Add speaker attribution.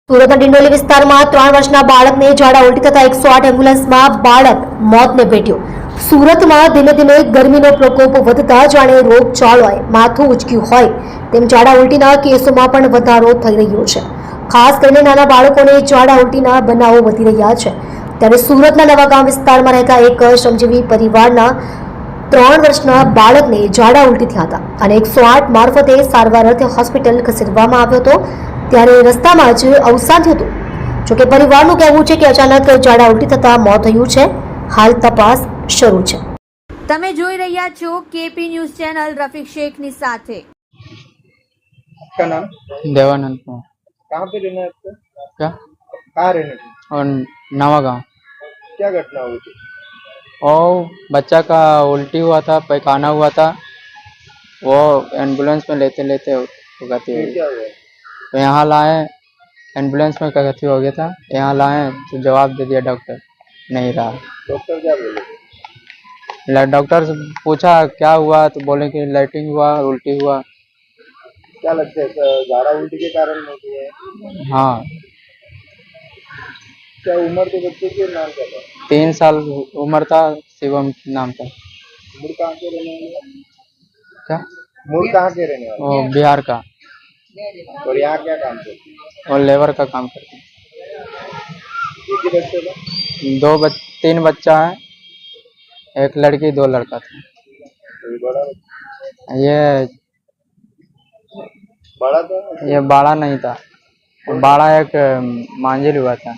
Speaker 1: સુરતના ડિંડોલી વિસ્તારમાં 3 વર્ષના બાળકને ઝાડા ઉલટી થતા 108 એમ્બ્યુલન્સમાં બાળક મોતને ભેટ્યું। સુરતમાં ધીમે ધીમે ગરમીનો પ્રકોપ વધતા જાણે રોગચાળોએ માથું ઉંચક્યું હોય તેમ ઝાડા ઉલટીના કેસોમાં પણ વધારો થઈ રહ્યો છે। ખાસ કરીને નાના બાળકોને ઝાડા ઉલટીના બનાવો વધી રહ્યા છે। ત્યારે સુરતના નવાગામ વિસ્તારમાં રહેતા એક શ્રમજીવી પરિવારના 3 વર્ષના બાળકને ઝાડા ઉલટી થયા હતા અને 108 મારફતે સારવાર અર્થે હોસ્પિટલ ખસેડવામાં આવ્યો હતો। ત્યારે રસ્તામાં જ અવસાન થયું હતું। જોકે પરિવારનું કહેવું છે કે અચાનક ઝાડા ઉલટી થતા મોત થયું છે। હાલ તપાસ શરૂ છે।
Speaker 2: તમે જોઈ રહ્યા છો કેપી ન્યૂઝ ચેનલ રફીક शेखની સાથે।
Speaker 3: आपका नाम?
Speaker 4: देवानंद कुमार।
Speaker 3: कहाँ पे रहना है आपको?
Speaker 4: क्या?
Speaker 3: कहाँ रहने थे?
Speaker 4: और नवा गाँव।
Speaker 3: क्या घटना हुई थी?
Speaker 4: और बच्चा का उल्टी हुआ था, पैखाना हुआ था, वो एम्बुलेंस में लेते लेते गति हो
Speaker 3: फिर
Speaker 4: गई।
Speaker 3: क्या हुआ?
Speaker 4: तो यहाँ लाए, एम्बुलेंस में गति हो गया था। यहाँ लाए तो जवाब दे दिया डॉक्टर नहीं रहा।
Speaker 3: डॉक्टर क्या बोले?
Speaker 4: डॉक्टर से पूछा क्या हुआ तो बोले कि लैट्रिन हुआ, उल्टी हुआ।
Speaker 3: क्या लगता है झाड़ा उल्टी के कारण होती है?
Speaker 4: हाँ,
Speaker 3: क्या उम्र के बच्चे के नाम क्या था?
Speaker 4: 3 साल उम्र था, शिवम नाम था।
Speaker 3: मूल कहाँ के रहने वाले?
Speaker 4: क्या?
Speaker 3: मूल कहाँ के रहने वाले?
Speaker 4: वो बिहार का,
Speaker 3: और यहाँ क्या काम करते?
Speaker 4: और लेबर का काम करते हैं।
Speaker 3: एक ही बच्चे का?
Speaker 4: 3 बच्चा है, एक लड़की 2 लड़का था।
Speaker 3: कोई बड़ा
Speaker 4: ये
Speaker 3: बड़ा था?
Speaker 4: ये बाड़ा नहीं था, बाड़ा एक मांझिल हुआ था।